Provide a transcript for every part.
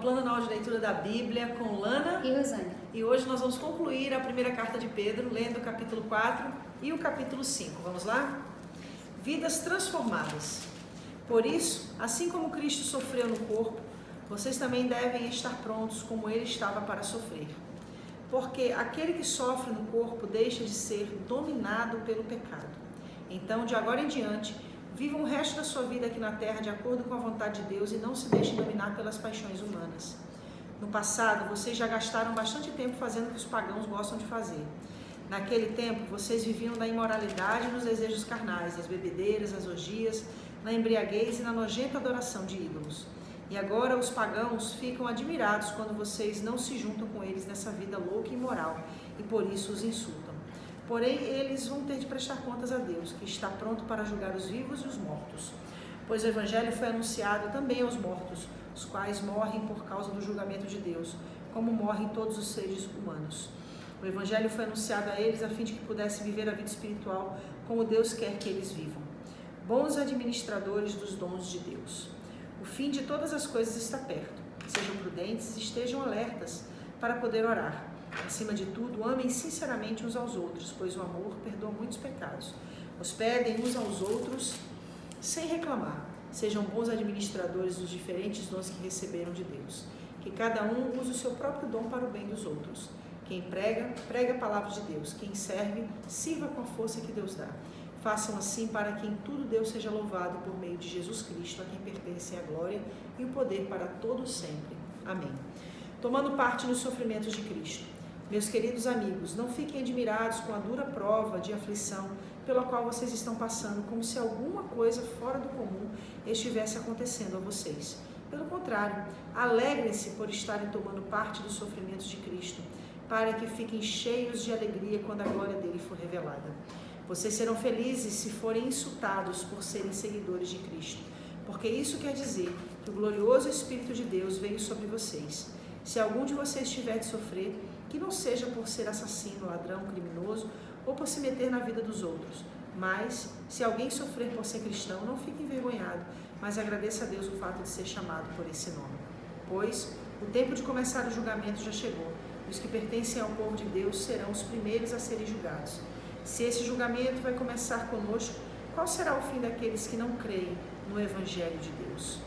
Plano Anual de Leitura da Bíblia com Lana e Rosane. E hoje nós vamos concluir a primeira carta de Pedro, lendo o capítulo 4 e o capítulo 5. Vamos lá? Vidas transformadas. Por isso, assim como Cristo sofreu no corpo, vocês também devem estar prontos como ele estava para sofrer. Porque aquele que sofre no corpo deixa de ser dominado pelo pecado. Então, de agora em diante, vivam o resto da sua vida aqui na terra de acordo com a vontade de Deus e não se deixem dominar pelas paixões humanas. No passado, vocês já gastaram bastante tempo fazendo o que os pagãos gostam de fazer. Naquele tempo, vocês viviam da imoralidade e nos desejos carnais, nas bebedeiras, nas orgias, na embriaguez e na nojenta adoração de ídolos. E agora os pagãos ficam admirados quando vocês não se juntam com eles nessa vida louca e imoral e por isso os insultam. Porém, eles vão ter de prestar contas a Deus, que está pronto para julgar os vivos e os mortos. Pois o Evangelho foi anunciado também aos mortos, os quais morrem por causa do julgamento de Deus, como morrem todos os seres humanos. O Evangelho foi anunciado a eles a fim de que pudessem viver a vida espiritual como Deus quer que eles vivam. Bons administradores dos dons de Deus. O fim de todas as coisas está perto. Sejam prudentes e estejam alertas para poder orar. Acima de tudo, amem sinceramente uns aos outros, pois o amor perdoa muitos pecados. Hospedem uns aos outros sem reclamar. Sejam bons administradores dos diferentes dons que receberam de Deus. Que cada um use o seu próprio dom para o bem dos outros. Quem prega, pregue a palavra de Deus. Quem serve, sirva com a força que Deus dá. Façam assim para que em tudo Deus seja louvado por meio de Jesus Cristo, a quem pertencem a glória e o poder para todos sempre. Amém. Tomando parte nos sofrimentos de Cristo. Meus queridos amigos, não fiquem admirados com a dura prova de aflição pela qual vocês estão passando, como se alguma coisa fora do comum estivesse acontecendo a vocês. Pelo contrário, alegrem-se por estarem tomando parte dos sofrimentos de Cristo, para que fiquem cheios de alegria quando a glória dele for revelada. Vocês serão felizes se forem insultados por serem seguidores de Cristo, porque isso quer dizer que o glorioso Espírito de Deus veio sobre vocês. Se algum de vocês tiver de sofrer, que não seja por ser assassino, ladrão, criminoso ou por se meter na vida dos outros. Mas, se alguém sofrer por ser cristão, não fique envergonhado, mas agradeça a Deus o fato de ser chamado por esse nome. Pois, o tempo de começar o julgamento já chegou, e os que pertencem ao povo de Deus serão os primeiros a serem julgados. Se esse julgamento vai começar conosco, qual será o fim daqueles que não creem no Evangelho de Deus?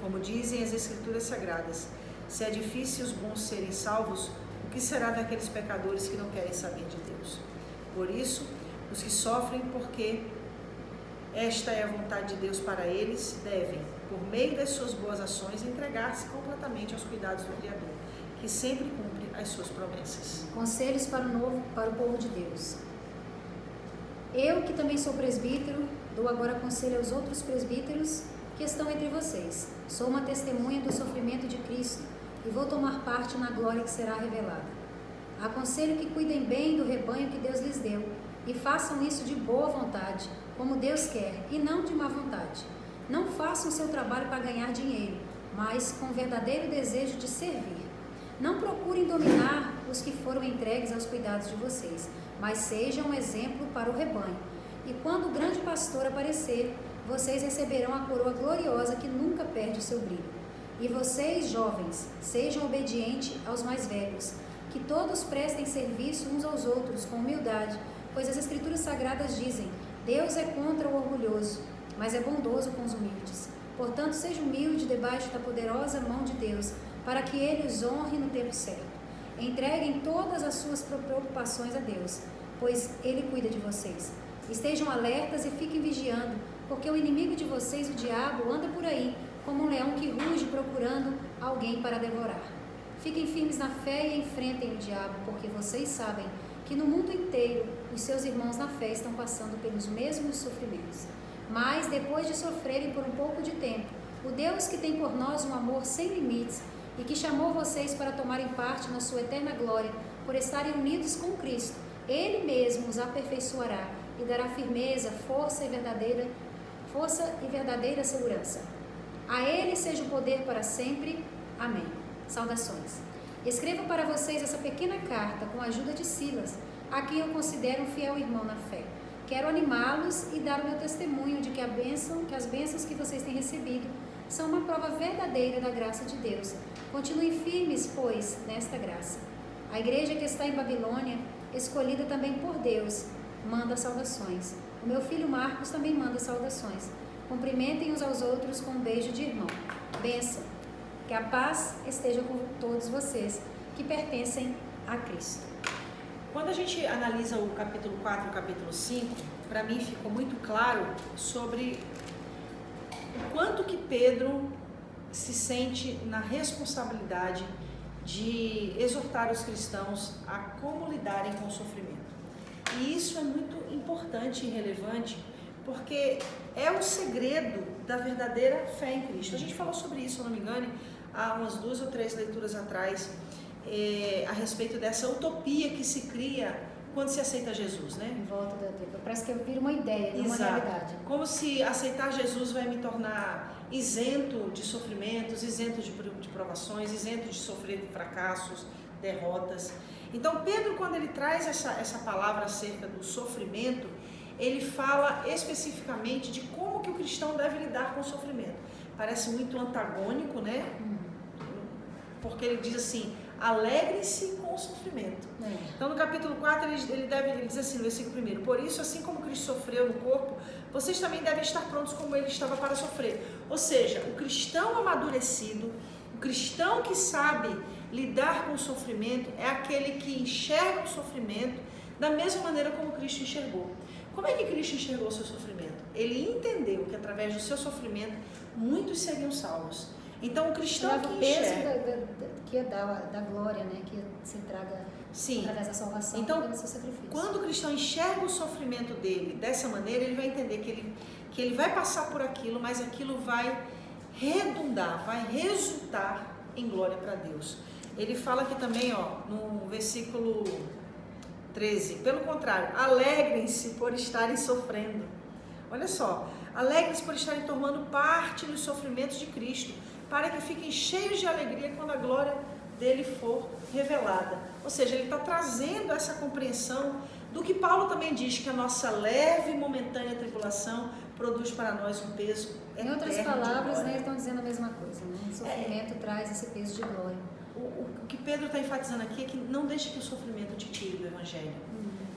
Como dizem as Escrituras Sagradas, se é difícil os bons serem salvos, o que será daqueles pecadores que não querem saber de Deus? Por isso, os que sofrem porque esta é a vontade de Deus para eles, devem, por meio das suas boas ações, entregar-se completamente aos cuidados do Criador, que sempre cumpre as suas promessas. Conselhos para o povo de Deus. Eu, que também sou presbítero, dou agora conselho aos outros presbíteros que estão entre vocês. Sou uma testemunha do sofrimento de Cristo e vou tomar parte na glória que será revelada. Aconselho que cuidem bem do rebanho que Deus lhes deu e façam isso de boa vontade, como Deus quer, e não de má vontade. Não façam seu trabalho para ganhar dinheiro, mas com verdadeiro desejo de servir. Não procurem dominar os que foram entregues aos cuidados de vocês, mas sejam um exemplo para o rebanho. E quando o grande pastor aparecer, vocês receberão a coroa gloriosa que nunca perde o seu brilho. E vocês, jovens, sejam obedientes aos mais velhos, que todos prestem serviço uns aos outros com humildade, pois as Escrituras Sagradas dizem: Deus é contra o orgulhoso, mas é bondoso com os humildes. Portanto, seja humilde debaixo da poderosa mão de Deus, para que Ele os honre no tempo certo. Entreguem todas as suas preocupações a Deus, pois Ele cuida de vocês. Estejam alertas e fiquem vigiando, porque o inimigo de vocês, o diabo, anda por aí, como um leão que ruge procurando alguém para devorar. Fiquem firmes na fé e enfrentem o diabo, porque vocês sabem que no mundo inteiro os seus irmãos na fé estão passando pelos mesmos sofrimentos. Mas, depois de sofrerem por um pouco de tempo, o Deus que tem por nós um amor sem limites e que chamou vocês para tomarem parte na sua eterna glória, por estarem unidos com Cristo, Ele mesmo os aperfeiçoará e dará firmeza, força e verdadeira segurança. A Ele seja o poder para sempre. Amém. Saudações. Escrevo para vocês essa pequena carta com a ajuda de Silas, a quem eu considero um fiel irmão na fé. Quero animá-los e dar o meu testemunho de que as bênçãos que vocês têm recebido são uma prova verdadeira da graça de Deus, Continuem firmes, pois, nesta graça. A igreja que está em Babilônia, escolhida também por Deus, manda saudações. O meu filho Marcos também manda saudações. Cumprimentem uns aos outros com um beijo de irmão. Bênção. Que a paz esteja com todos vocês que pertencem a Cristo. Quando a gente analisa o capítulo 4 e o capítulo 5, para mim ficou muito claro sobre o quanto que Pedro se sente na responsabilidade de exortar os cristãos a como lidarem com o sofrimento. E isso é muito importante e relevante, porque é o segredo da verdadeira fé em Cristo. A gente falou sobre isso, se eu não me engano, há umas 2 ou 3 leituras atrás, a respeito dessa utopia que se cria quando se aceita Jesus, né? Em volta parece que eu viro uma ideia, não uma realidade. Como se aceitar Jesus vai me tornar isento de sofrimentos, isento de provações, isento de sofrer fracassos, derrotas. Então Pedro, quando ele traz essa palavra acerca do sofrimento, ele fala especificamente de como que o cristão deve lidar com o sofrimento. Parece muito antagônico, né? Porque ele diz assim, alegrem-se com o sofrimento. Então no capítulo 4 ele diz assim no versículo 1, por isso assim como Cristo sofreu no corpo, vocês também devem estar prontos como ele estava para sofrer. Ou seja, o cristão amadurecido, o cristão que sabe lidar com o sofrimento é aquele que enxerga o sofrimento da mesma maneira como Cristo enxergou. Como é que Cristo enxergou o seu sofrimento? Ele entendeu que através do seu sofrimento muitos seriam salvos. Então o cristão que enxerga... que é da glória, né? Que se traga através da salvação, então, pelo seu sacrifício. Quando o cristão enxerga o sofrimento dele dessa maneira, ele vai entender que ele vai passar por aquilo, mas aquilo vai redundar, vai resultar em glória para Deus. Ele fala aqui também, no versículo 13, pelo contrário, alegrem-se por estarem sofrendo. Olha só, alegrem-se por estarem tomando parte dos sofrimentos de Cristo, para que fiquem cheios de alegria quando a glória dele for revelada. Ou seja, ele está trazendo essa compreensão do que Paulo também diz, que a nossa leve e momentânea tribulação produz para nós um peso eterno. Em outras palavras, né, estão dizendo a mesma coisa, né? O sofrimento traz esse peso de glória. O que Pedro está enfatizando aqui é que não deixe que o sofrimento te tire do Evangelho.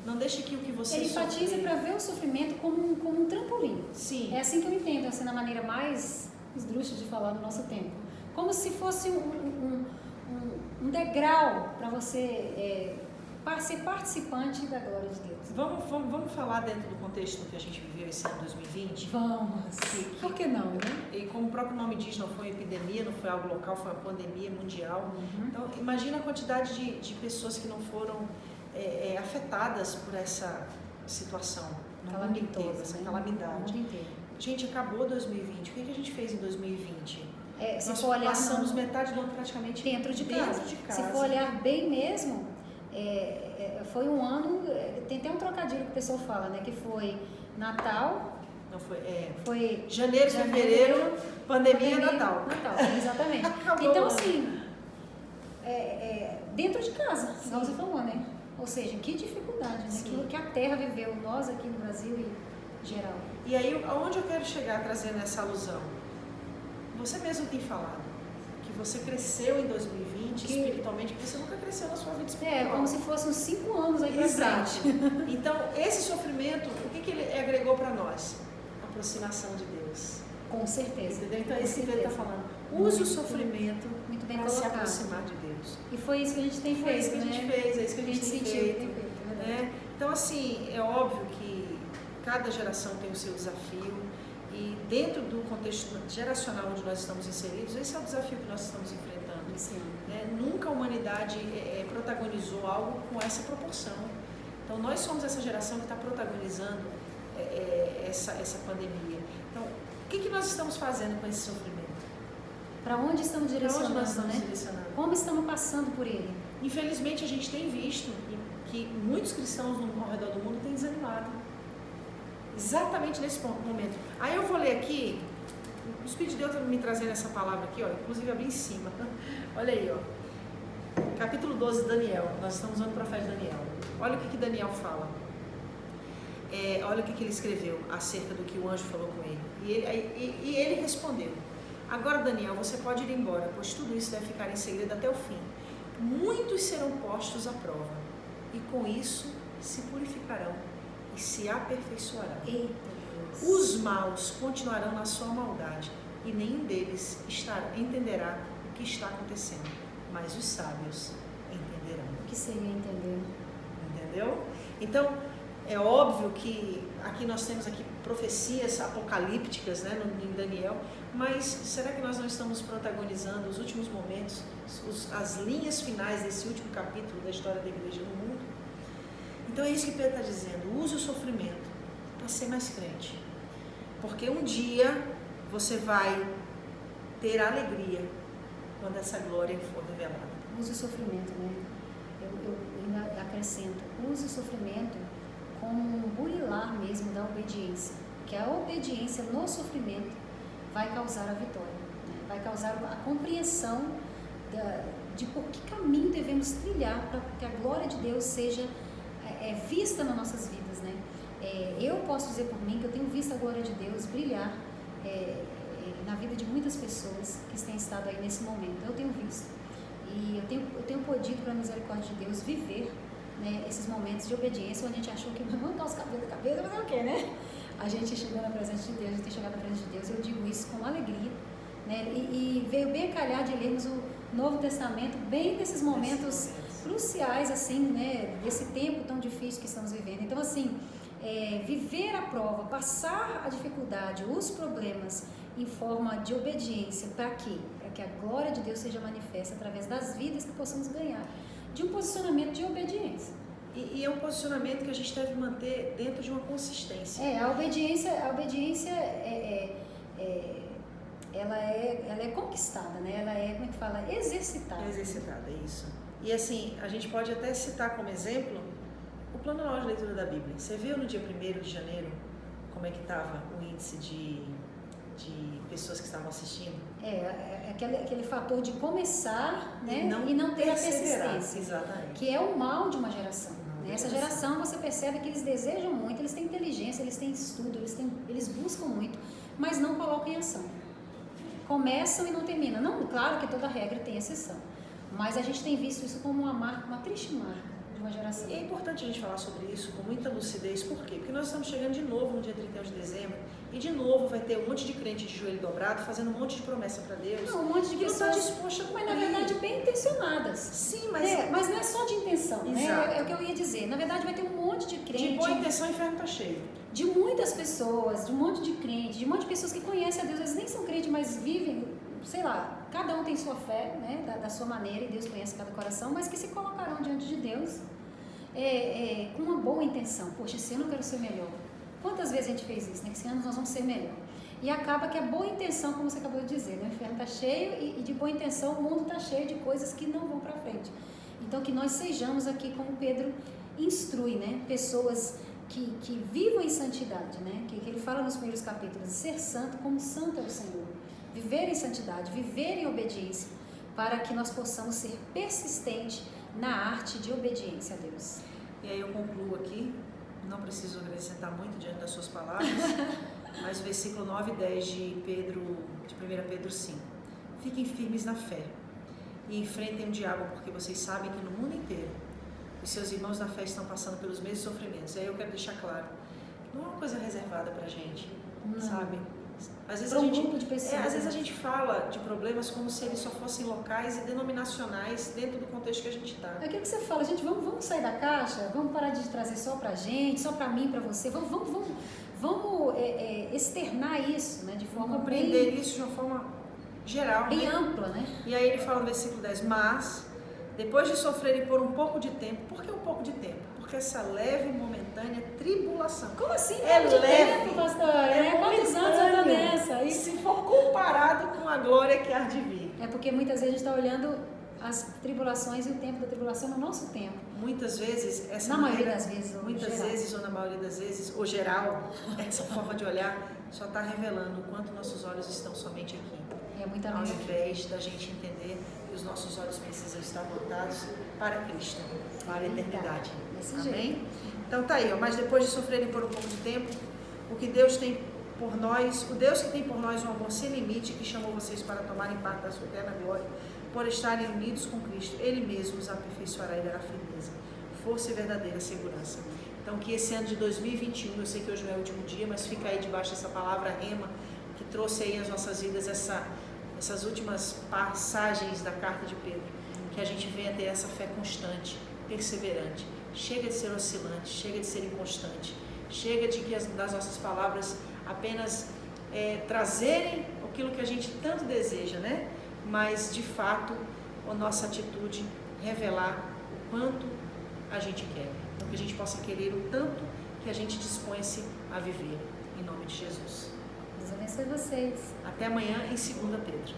Não deixe que o que você Ele enfatiza para ver o sofrimento como um trampolim. Sim. É assim que eu entendo, assim, na maneira mais esdrúxula de falar no nosso tempo. Como se fosse um degrau para você ser participante da glória de Deus. Vamos falar dentro do contexto que a gente viveu esse ano 2020? Vamos. Por que não, né? E como o próprio nome diz, não foi uma epidemia, não foi algo local, foi uma pandemia mundial. Então, imagina a quantidade de pessoas que não foram afetadas por essa situação. No mundo inteiro, essa calamidade. No mundo inteiro. Gente, acabou 2020. O que a gente fez em 2020? Se for olhar, passamos metade do ano praticamente dentro de casa. Se for olhar bem mesmo, foi um ano, tem até um trocadilho que o pessoal fala, né? Que foi Natal. Não foi, foi janeiro, fevereiro, pandemia, Natal. Exatamente. Acabou. Então, assim, dentro de casa, igual você falou, né? Ou seja, que dificuldade, né? Aquilo que a Terra viveu, nós aqui no Brasil e geral. E aí, aonde eu quero chegar trazendo essa alusão? Você mesmo tem falado que você cresceu em 2020 espiritualmente, que você nunca cresceu na sua vida espiritual. Como se fossem uns 5 anos aí pra frente. Então, esse sofrimento, o que ele agregou para nós? Aproximação de Deus. Com certeza. Entendeu? Então, esse que ele está falando. Use o sofrimento para se aproximar de Deus. E foi isso que a gente tem feito, é isso que a gente fez, é isso que a gente tem feito. Né? Então, assim, é óbvio que cada geração tem o seu desafio. E dentro do contexto geracional onde nós estamos inseridos, esse é o desafio que nós estamos enfrentando. Nunca a humanidade protagonizou algo com essa proporção. Então, nós somos essa geração que está protagonizando essa pandemia. Então, o que nós estamos fazendo com esse sofrimento? Para onde estamos direcionando, nós estamos direcionando? Como estamos passando por ele? Infelizmente, a gente tem visto que muitos cristãos ao redor do mundo têm desanimado. Exatamente nesse momento. Aí eu vou ler aqui, o Espírito de Deus está me trazendo essa palavra aqui, inclusive abri em cima. Olha aí, capítulo 12 de Daniel. Nós estamos usando o profeta Daniel. Olha o que Daniel fala. Olha o que ele escreveu acerca do que o anjo falou com ele. E ele respondeu: Agora, Daniel, você pode ir embora, pois tudo isso deve ficar em segredo até o fim. Muitos serão postos à prova, e com isso se purificarão e se aperfeiçoarão. Eita Deus. Os maus continuarão na sua maldade, e nenhum deles entenderá o que está acontecendo, mas os sábios entenderão. O que seria entender? Entendeu? Então, é óbvio que aqui nós temos aqui profecias apocalípticas, né, em Daniel, mas será que nós não estamos protagonizando os últimos momentos, as linhas finais desse último capítulo da história da igreja no mundo? Então é isso que Pedro está dizendo, use o sofrimento para ser mais crente, porque um dia você vai ter alegria quando essa glória for revelada. Use o sofrimento, né? Eu ainda acrescento, use o sofrimento como um burilar mesmo da obediência, que a obediência no sofrimento vai causar a vitória, né? Vai causar a compreensão de por que caminho devemos trilhar para que a glória de Deus seja vista nas nossas vidas, né? Eu posso dizer por mim que eu tenho visto a glória de Deus brilhar na vida de muitas pessoas que têm estado aí nesse momento. Eu tenho visto e eu tenho podido, pela misericórdia de Deus, viver, né, esses momentos de obediência, onde a gente achou que vamos arrancar os cabelos da cabeça, mas é o quê, né? A gente chegou na presença de Deus, a gente tem chegado na presença de Deus, eu digo isso com alegria, né? E veio bem a calhar de lermos o Novo Testamento, bem nesses momentos cruciais, assim, né, desse tempo tão difícil que estamos vivendo. Então, assim, viver a prova, passar a dificuldade, os problemas em forma de obediência, para quê? Para que a glória de Deus seja manifesta através das vidas que possamos ganhar, de um posicionamento de obediência. E é um posicionamento que a gente deve manter dentro de uma consistência. A obediência ela é conquistada, né? Ela é, como é que fala? Exercitada. Exercitada, isso. E assim, a gente pode até citar como exemplo o plano anual de leitura da Bíblia. Você viu no dia 1º de janeiro como é que estava o índice de pessoas que estavam assistindo? Aquele fator de começar, né, e não ter a persistência. Exatamente. Que é o mal de uma geração. Né? Essa geração, você percebe que eles desejam muito, eles têm inteligência, eles têm estudo, eles buscam muito, mas não colocam em ação. Começam e não terminam. Não, claro que toda regra tem exceção, mas a gente tem visto isso como uma marca, uma triste marca de uma geração. E é importante a gente falar sobre isso com muita lucidez. Por quê? Porque nós estamos chegando de novo no dia 31 de dezembro e de novo vai ter um monte de crente de joelho dobrado fazendo um monte de promessa para Deus. Não, um monte de pessoas, mas na verdade bem intencionadas. Sim, mas não é só de intenção, né? É o que eu ia dizer. Na verdade vai ter um monte de crente. De boa intenção, o inferno está cheio. De muitas pessoas, de um monte de crente, de um monte de pessoas que conhecem a Deus, eles nem são crentes, mas vivem, sei lá, cada um tem sua fé, né, da sua maneira, e Deus conhece cada coração, mas que se colocarão diante de Deus com uma boa intenção. Poxa, esse ano eu quero ser melhor. Quantas vezes a gente fez isso, né? Que esse ano nós vamos ser melhor. E acaba que a boa intenção, como você acabou de dizer, né? O inferno está cheio e de boa intenção o mundo está cheio de coisas que não vão para frente. Então que nós sejamos aqui, como Pedro instrui, né? Pessoas que vivam em santidade, né? Que ele fala nos primeiros capítulos, ser santo como santo é o Senhor. Viver em santidade, viver em obediência, para que nós possamos ser persistentes na arte de obediência a Deus. E aí eu concluo aqui, não preciso acrescentar muito diante das suas palavras, mas versículo 9 e 10 de 1 Pedro 5. Fiquem firmes na fé e enfrentem o diabo, porque vocês sabem que no mundo inteiro os seus irmãos na fé estão passando pelos mesmos sofrimentos. E aí eu quero deixar claro, não é uma coisa reservada pra gente, sabe? Às vezes, grupo de pessoas, às vezes a gente fala de problemas como se eles só fossem locais e denominacionais dentro do contexto que a gente está. É aquilo que você fala, gente, vamos sair da caixa, vamos parar de trazer só pra gente, só pra mim, pra você, vamos externar isso, né, de forma compreender isso de uma forma geral, bem ampla, né? E aí ele fala no versículo 10, mas depois de sofrerem por um pouco de tempo, por que um pouco de tempo? Porque essa leve e momentânea tribulação. Como assim? É leve, tempo, pastor? Quantos anos eu tô nessa? E se for comparado com a glória que há de vir. É porque muitas vezes a gente está olhando as tribulações e o tempo da tribulação no nosso tempo. Muitas vezes, na maioria das vezes, ou na maioria das vezes, ou geral, essa forma de olhar só está revelando o quanto nossos olhos estão somente aqui. Ao invés da gente entender que os nossos olhos precisam estar voltados para Cristo, para a eternidade. Amém? Então tá aí, mas depois de sofrerem por um pouco de tempo, o que Deus tem por nós, o Deus que tem por nós um amor sem limite, que chamou vocês para tomarem parte da sua eterna glória, por estarem unidos com Cristo, Ele mesmo os aperfeiçoará e dará firmeza, força e verdadeira segurança. Então, que esse ano de 2021, eu sei que hoje não é o último dia, mas fica aí debaixo dessa palavra rema, que trouxe aí às nossas vidas essas últimas passagens da carta de Pedro, que a gente venha ter essa fé constante, perseverante, chega de ser oscilante, chega de ser inconstante, chega de que das nossas palavras apenas trazerem aquilo que a gente tanto deseja, né? Mas de fato a nossa atitude revelar o quanto a gente quer, então que a gente possa querer o tanto que a gente dispõe-se a viver, em nome de Jesus. Deus abençoe vocês. Até amanhã em 2 Pedro.